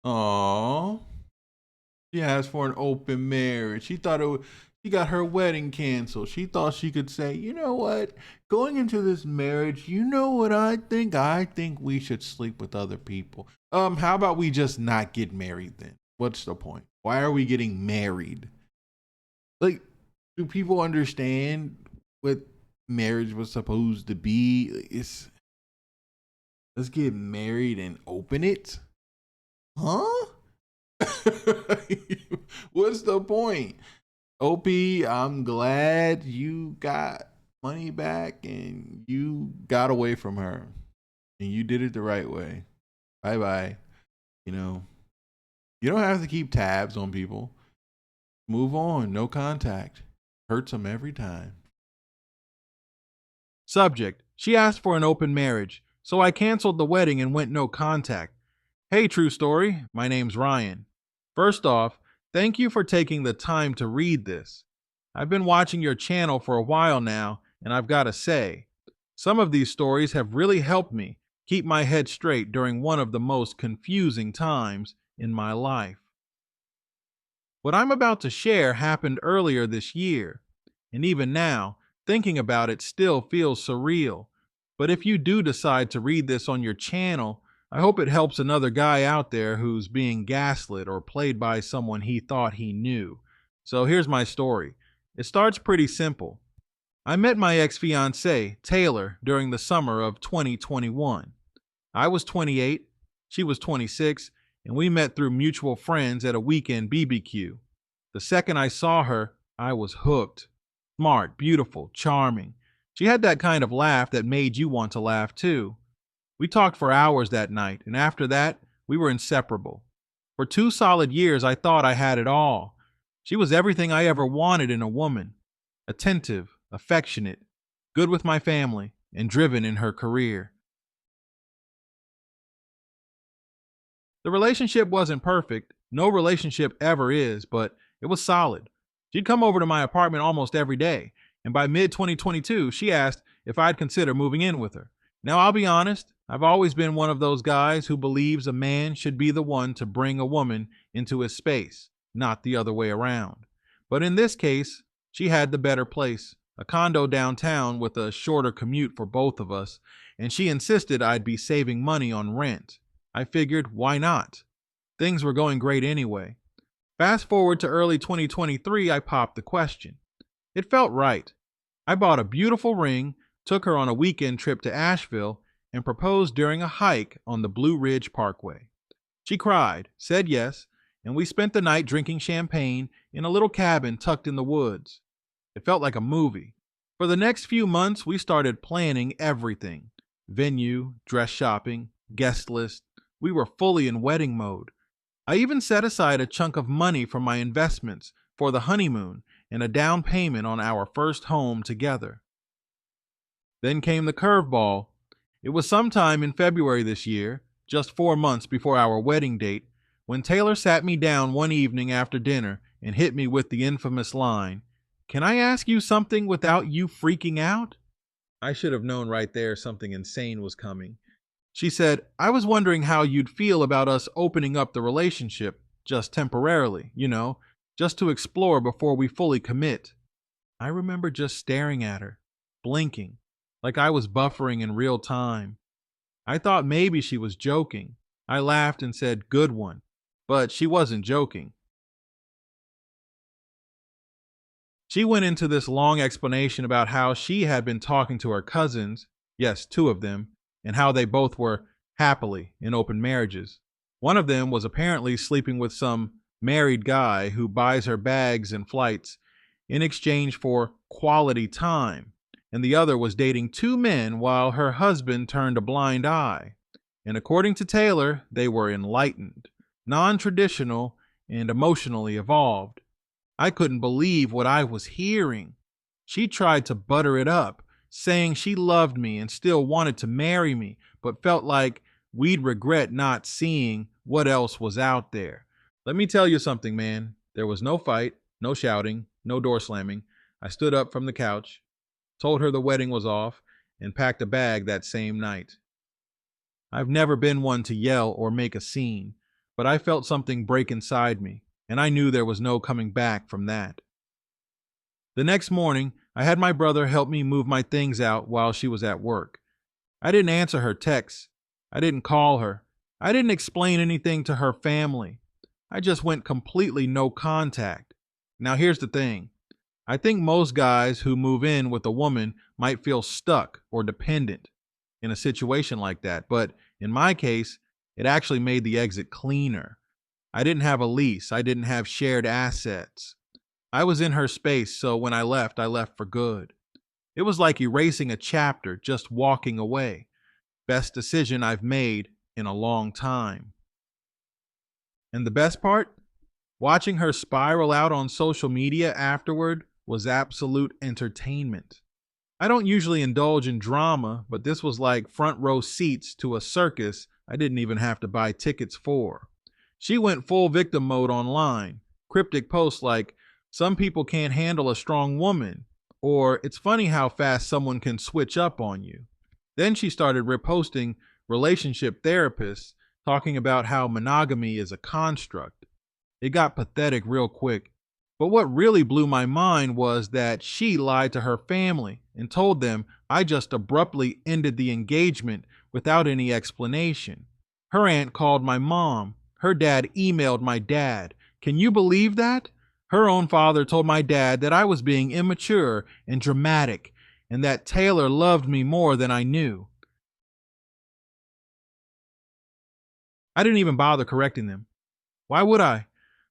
Aww. She asked for an open marriage. She got her wedding canceled. She thought she could say, you know what? Going into this marriage, you know what I think? I think we should sleep with other people. How about we just not get married then? What's the point? Why are we getting married? Like, do people understand what marriage was supposed to be? It's let's get married and open it? Huh? What's the point? OP, I'm glad you got money back and you got away from her and you did it the right way. Bye bye. You know, you don't have to keep tabs on people. Move on. No contact. Hurts them every time. Subject: She asked for an open marriage, so I canceled the wedding and went no contact. Hey, true story. My name's Ryan. First off, thank you for taking the time to read this. I've been watching your channel for a while now, and I've got to say, some of these stories have really helped me keep my head straight during one of the most confusing times in my life. What I'm about to share happened earlier this year, and even now, thinking about it still feels surreal. But if you do decide to read this on your channel, I hope it helps another guy out there who's being gaslit or played by someone he thought he knew. So here's my story. It starts pretty simple. I met my ex fiancee, Taylor, during the summer of 2021. I was 28, she was 26, and we met through mutual friends at a weekend BBQ. The second I saw her, I was hooked. Smart, beautiful, charming. She had that kind of laugh that made you want to laugh too. We talked for hours that night, and after that, we were inseparable. For 2 solid years, I thought I had it all. She was everything I ever wanted in a woman: attentive, affectionate, good with my family, and driven in her career. The relationship wasn't perfect. No relationship ever is, but it was solid. She'd come over to my apartment almost every day, and by mid 2022, she asked if I'd consider moving in with her. Now, I'll be honest, I've always been one of those guys who believes a man should be the one to bring a woman into his space, not the other way around. But in this case, she had the better place, a condo downtown with a shorter commute for both of us, and she insisted I'd be saving money on rent. I figured, why not? Things were going great anyway. Fast forward to early 2023, I popped the question. It felt right. I bought a beautiful ring, took her on a weekend trip to Asheville, and proposed during a hike on the Blue Ridge Parkway. She cried, said yes, and we spent the night drinking champagne in a little cabin tucked in the woods. It felt like a movie. For the next few months, we started planning everything: venue, dress shopping, guest list. We were fully in wedding mode. I even set aside a chunk of money from my investments for the honeymoon and a down payment on our first home together. Then came the curveball. It was sometime in February this year, just 4 months before our wedding date, when Taylor sat me down one evening after dinner and hit me with the infamous line, "Can I ask you something without you freaking out?" I should have known right there something insane was coming. She said, "I was wondering how you'd feel about us opening up the relationship, just temporarily, just to explore before we fully commit." I remember just staring at her, blinking, like I was buffering in real time. I thought maybe she was joking. I laughed and said, "Good one." But she wasn't joking. She went into this long explanation about how she had been talking to her cousins, yes, two of them, and how they both were happily in open marriages. One of them was apparently sleeping with some married guy who buys her bags and flights in exchange for quality time, and the other was dating two men while her husband turned a blind eye. And according to Taylor, they were enlightened, non traditional, and emotionally evolved. I couldn't believe what I was hearing. She tried to butter it up, saying she loved me and still wanted to marry me, but felt like we'd regret not seeing what else was out there. Let me tell you something, man. There was no fight, no shouting, no door slamming. I stood up from the couch, told her the wedding was off, and packed a bag that same night. I've never been one to yell or make a scene, but I felt something break inside me, and I knew there was no coming back from that. The next morning, I had my brother help me move my things out while she was at work. I didn't answer her texts. I didn't call her. I didn't explain anything to her family. I just went completely no contact. Now, here's the thing. I think most guys who move in with a woman might feel stuck or dependent in a situation like that, but in my case, it actually made the exit cleaner. I didn't have a lease. I didn't have shared assets. I was in her space, so when I left for good. It was like erasing a chapter, just walking away. Best decision I've made in a long time. And the best part? Watching her spiral out on social media afterward was absolute entertainment. I don't usually indulge in drama, but this was like front row seats to a circus I didn't even have to buy tickets for. She went full victim mode online. Cryptic posts like, "Some people can't handle a strong woman," or "It's funny how fast someone can switch up on you." Then she started reposting relationship therapists talking about how monogamy is a construct. It got pathetic real quick. But what really blew my mind was that she lied to her family and told them I just abruptly ended the engagement without any explanation. Her aunt called my mom. Her dad emailed my dad. Can you believe that? Her own father told my dad that I was being immature and dramatic and that Taylor loved me more than I knew. I didn't even bother correcting them. Why would I?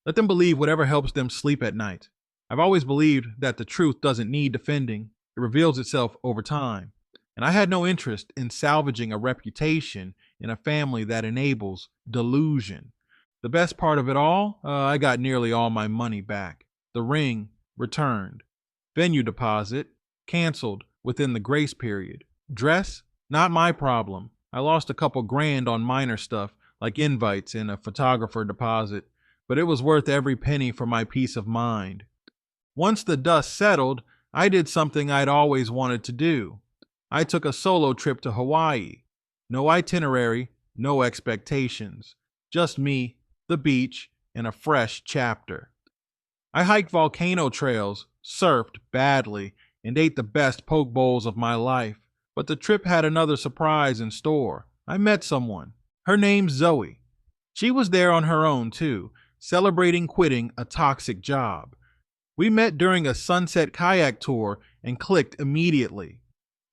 Let them believe whatever helps them sleep at night. I've always believed that the truth doesn't need defending. It reveals itself over time. And I had no interest in salvaging a reputation in a family that enables delusion. The best part of it all, I got nearly all my money back. The ring returned. Venue deposit canceled within the grace period. Dress, not my problem. I lost a couple grand on minor stuff like invites and a photographer deposit, but it was worth every penny for my peace of mind. Once the dust settled, I did something I'd always wanted to do. I took a solo trip to Hawaii. No itinerary, no expectations. Just me, the beach, and a fresh chapter. I hiked volcano trails, surfed badly, and ate the best poke bowls of my life. But the trip had another surprise in store. I met someone. Her name's Zoe. She was there on her own, too, celebrating quitting a toxic job. We met during a sunset kayak tour and clicked immediately.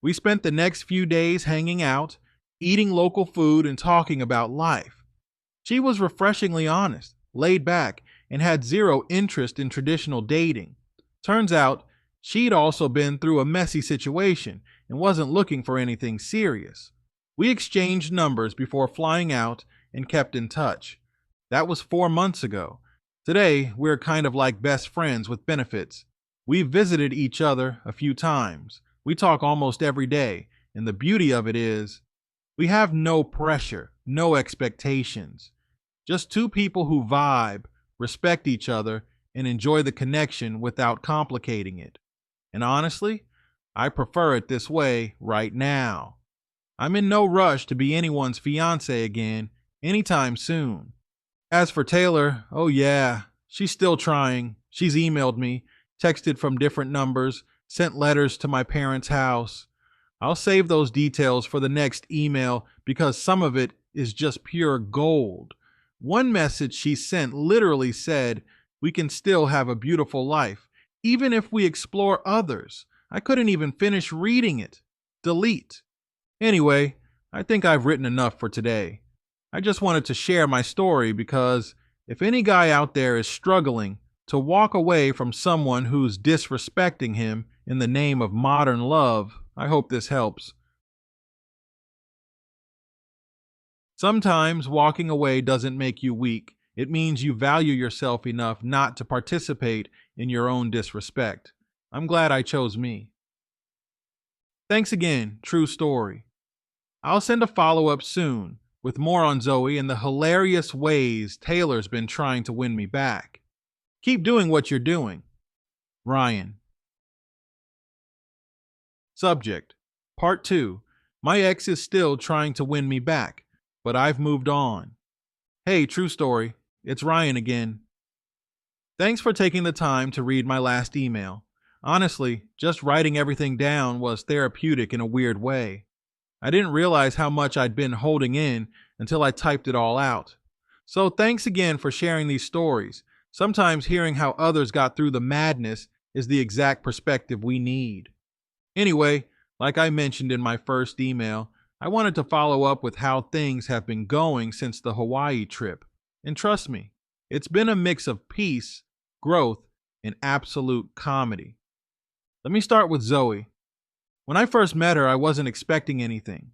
We spent the next few days hanging out, eating local food, and talking about life. She was refreshingly honest, laid back, and had zero interest in traditional dating. Turns out, she'd also been through a messy situation and wasn't looking for anything serious. We exchanged numbers before flying out and kept in touch. That was 4 months ago. Today, we're kind of like best friends with benefits. We've visited each other a few times. We talk almost every day, and the beauty of it is, we have no pressure, no expectations. Just two people who vibe, respect each other, and enjoy the connection without complicating it. And honestly, I prefer it this way right now. I'm in no rush to be anyone's fiance again anytime soon. As for Taylor, oh yeah, she's still trying. She's emailed me, texted from different numbers, sent letters to my parents' house. I'll save those details for the next email because some of it is just pure gold. One message she sent literally said, "We can still have a beautiful life, even if we explore others." I couldn't even finish reading it. Delete. Anyway, I think I've written enough for today. I just wanted to share my story because if any guy out there is struggling to walk away from someone who's disrespecting him in the name of modern love, I hope this helps. Sometimes walking away doesn't make you weak. It means you value yourself enough not to participate in your own disrespect. I'm glad I chose me. Thanks again, true story. I'll send a follow-up soon with more on Zoe and the hilarious ways Taylor's been trying to win me back. Keep doing what you're doing. Ryan. Subject. Part 2. My ex is still trying to win me back, but I've moved on. Hey, true story. It's Ryan again. Thanks for taking the time to read my last email. Honestly, just writing everything down was therapeutic in a weird way. I didn't realize how much I'd been holding in until I typed it all out. So thanks again for sharing these stories. Sometimes hearing how others got through the madness is the exact perspective we need. Anyway, like I mentioned in my first email, I wanted to follow up with how things have been going since the Hawaii trip. And trust me, it's been a mix of peace, growth, and absolute comedy. Let me start with Zoe. When I first met her, I wasn't expecting anything.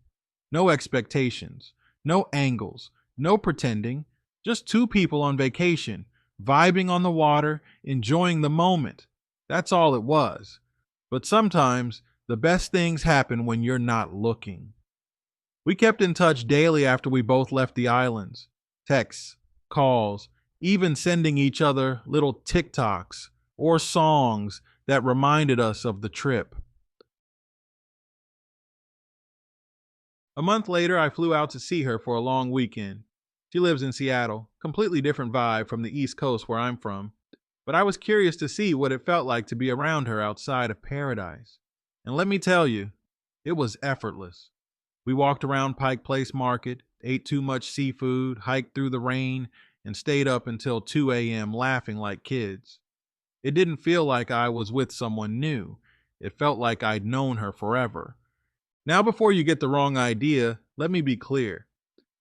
No expectations, no angles, no pretending, just two people on vacation, vibing on the water, enjoying the moment. That's all it was. But sometimes the best things happen when you're not looking. We kept in touch daily after we both left the islands. Texts, calls, even sending each other little TikToks or songs that reminded us of the trip. A month later, I flew out to see her for a long weekend. She lives in Seattle, completely different vibe from the East Coast where I'm from. But I was curious to see what it felt like to be around her outside of paradise. And let me tell you, it was effortless. We walked around Pike Place Market, ate too much seafood, hiked through the rain, and stayed up until 2 a.m. laughing like kids. It didn't feel like I was with someone new. It felt like I'd known her forever. Now, before you get the wrong idea, let me be clear.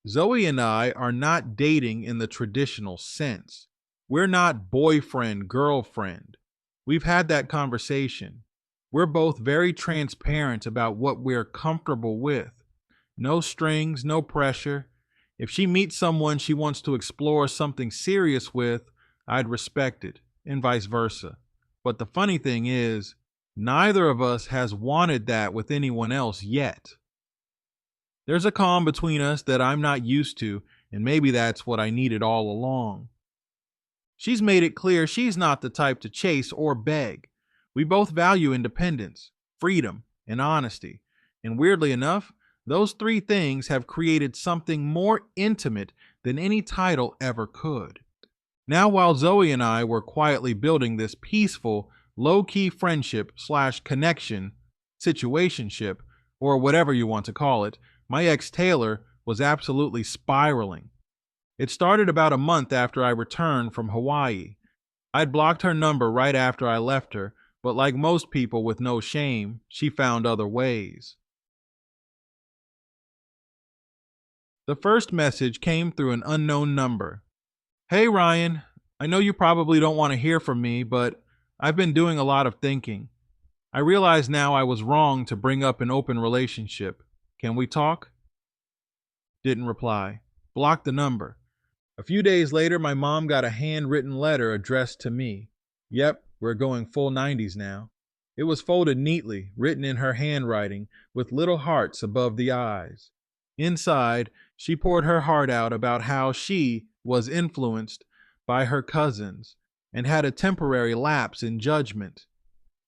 Zoe and I are not dating in the traditional sense. We're not boyfriend, girlfriend. We've had that conversation. We're both very transparent about what we're comfortable with. No strings, no pressure. If she meets someone she wants to explore something serious with, I'd respect it, and vice versa. But the funny thing is, neither of us has wanted that with anyone else yet. There's a calm between us that I'm not used to, and maybe that's what I needed all along. She's made it clear she's not the type to chase or beg. We both value independence, freedom, and honesty. And weirdly enough, those three things have created something more intimate than any title ever could. Now, while Zoe and I were quietly building this peaceful, low-key friendship slash connection, situationship, or whatever you want to call it, my ex Taylor was absolutely spiraling. It started about a month after I returned from Hawaii. I'd blocked her number right after I left her, but like most people with no shame, she found other ways. The first message came through an unknown number. Hey Ryan, I know you probably don't want to hear from me, but I've been doing a lot of thinking. I realize now I was wrong to bring up an open relationship. Can we talk? Didn't reply. Blocked the number. A few days later, my mom got a handwritten letter addressed to me. Yep, we're going full 90s now. It was folded neatly, written in her handwriting, with little hearts above the eyes. Inside, she poured her heart out about how she was influenced by her cousins and had a temporary lapse in judgment.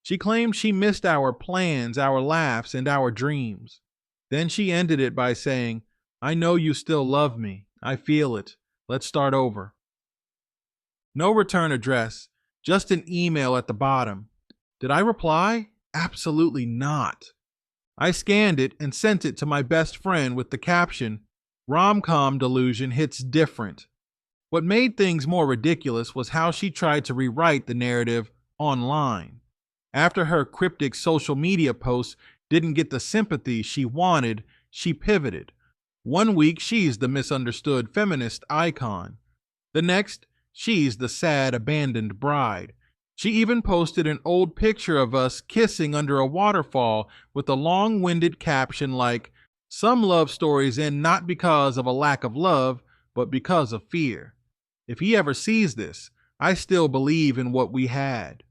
She claimed she missed our plans, our laughs, and our dreams. Then she ended it by saying, I know you still love me. I feel it. Let's start over. No return address, just an email at the bottom. Did I reply? Absolutely not. I scanned it and sent it to my best friend with the caption, Rom-com delusion hits different. What made things more ridiculous was how she tried to rewrite the narrative online. After her cryptic social media posts didn't get the sympathy she wanted, she pivoted. One week, she's the misunderstood feminist icon. The next, she's the sad, abandoned bride. She even posted an old picture of us kissing under a waterfall with a long-winded caption like, some love stories end not because of a lack of love, but because of fear. If he ever sees this, I still believe in what we had.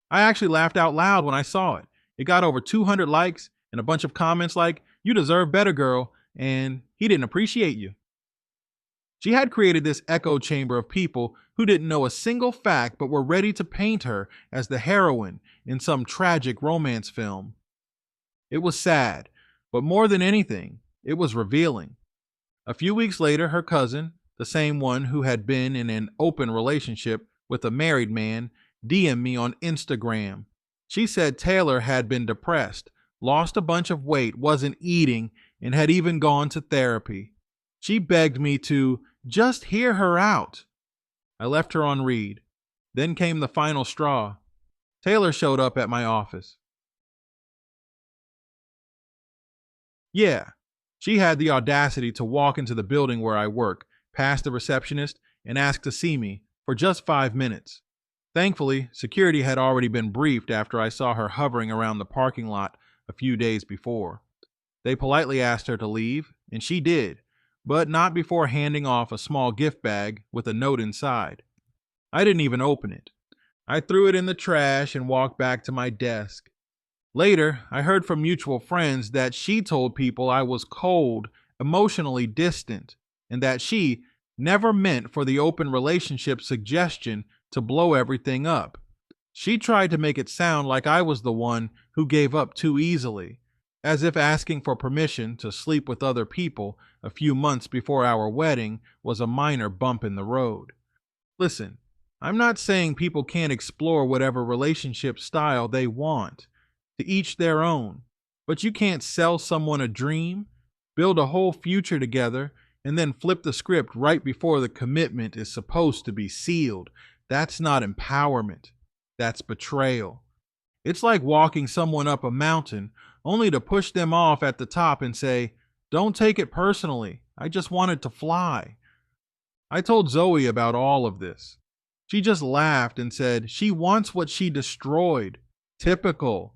I actually laughed out loud when I saw it. It got over 200 likes and a bunch of comments like, you deserve better, girl, and he didn't appreciate you. She had created this echo chamber of people who didn't know a single fact but were ready to paint her as the heroine in some tragic romance film. It was sad, but more than anything, it was revealing. A few weeks later, her cousin, the same one who had been in an open relationship with a married man, DM'd me on Instagram. She said Taylor had been depressed, lost a bunch of weight, wasn't eating, and had even gone to therapy. She begged me to just hear her out. I left her on read. Then came the final straw. Taylor showed up at my office. Yeah, she had the audacity to walk into the building where I work, past the receptionist, and ask to see me for just 5 minutes. Thankfully, security had already been briefed after I saw her hovering around the parking lot a few days before. They politely asked her to leave, and she did, but not before handing off a small gift bag with a note inside. I didn't even open it. I threw it in the trash and walked back to my desk. Later, I heard from mutual friends that she told people I was cold, emotionally distant, and that she never meant for the open relationship suggestion to blow everything up. She tried to make it sound like I was the one who gave up too easily, as if asking for permission to sleep with other people a few months before our wedding was a minor bump in the road. Listen, I'm not saying people can't explore whatever relationship style they want. To each their own. But you can't sell someone a dream, build a whole future together, and then flip the script right before the commitment is supposed to be sealed. That's not empowerment. That's betrayal. It's like walking someone up a mountain only to push them off at the top and say, "Don't take it personally. I just wanted to fly." I told Zoe about all of this. She just laughed and said she wants what she destroyed. Typical.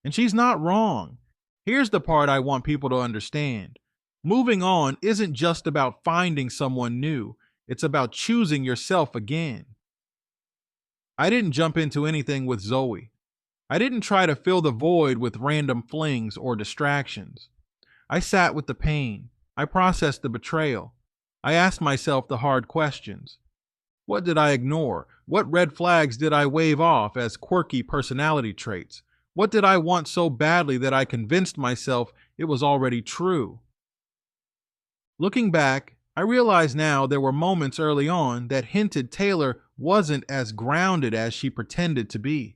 And she's not wrong. Here's the part I want people to understand. Moving on isn't just about finding someone new. It's about choosing yourself again. I didn't jump into anything with Zoe. I didn't try to fill the void with random flings or distractions. I sat with the pain. I processed the betrayal. I asked myself the hard questions. What did I ignore? What red flags did I wave off as quirky personality traits? What did I want so badly that I convinced myself it was already true? Looking back, I realize now there were moments early on that hinted Taylor wasn't as grounded as she pretended to be.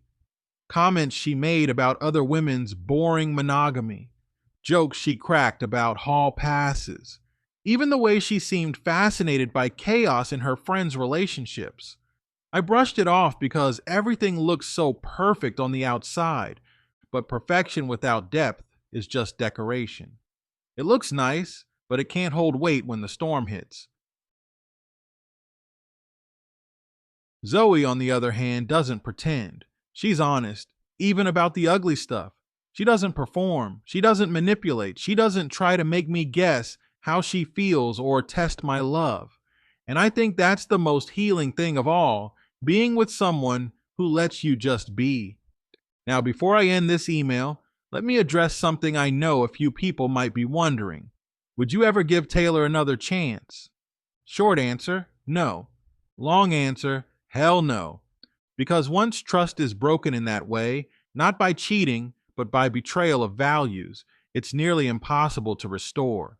Comments she made about other women's boring monogamy, jokes she cracked about hall passes, even the way she seemed fascinated by chaos in her friends' relationships. I brushed it off because everything looks so perfect on the outside, but perfection without depth is just decoration. It looks nice, but it can't hold weight when the storm hits. Zoe, on the other hand, doesn't pretend. She's honest, even about the ugly stuff. She doesn't perform. She doesn't manipulate. She doesn't try to make me guess how she feels or test my love. And I think that's the most healing thing of all, being with someone who lets you just be. Now, before I end this email, let me address something I know a few people might be wondering. Would you ever give Taylor another chance? Short answer, no. Long answer, hell no. Because once trust is broken in that way, not by cheating, but by betrayal of values, it's nearly impossible to restore.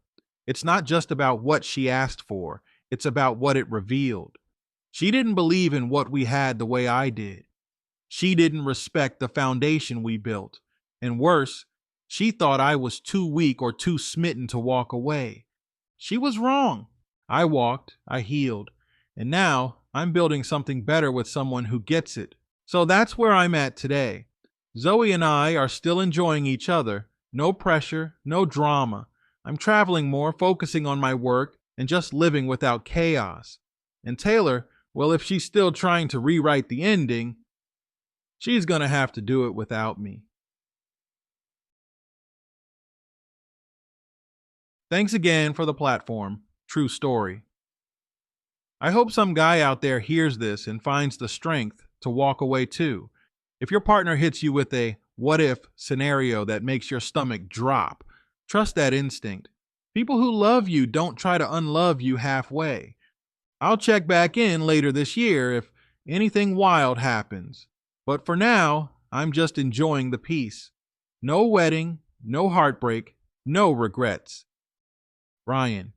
It's not just about what she asked for, it's about what it revealed. She didn't believe in what we had the way I did. She didn't respect the foundation we built. And worse, she thought I was too weak or too smitten to walk away. She was wrong. I walked, I healed, and now I'm building something better with someone who gets it. So that's where I'm at today. Zoe and I are still enjoying each other. No pressure, no drama. I'm traveling more, focusing on my work, and just living without chaos. And Taylor, well, if she's still trying to rewrite the ending, she's gonna have to do it without me. Thanks again for the platform. True story. I hope some guy out there hears this and finds the strength to walk away too. If your partner hits you with a what if scenario that makes your stomach drop, trust that instinct. People who love you don't try to unlove you halfway. I'll check back in later this year if anything wild happens. But for now, I'm just enjoying the peace. No wedding, no heartbreak, no regrets. Ryan.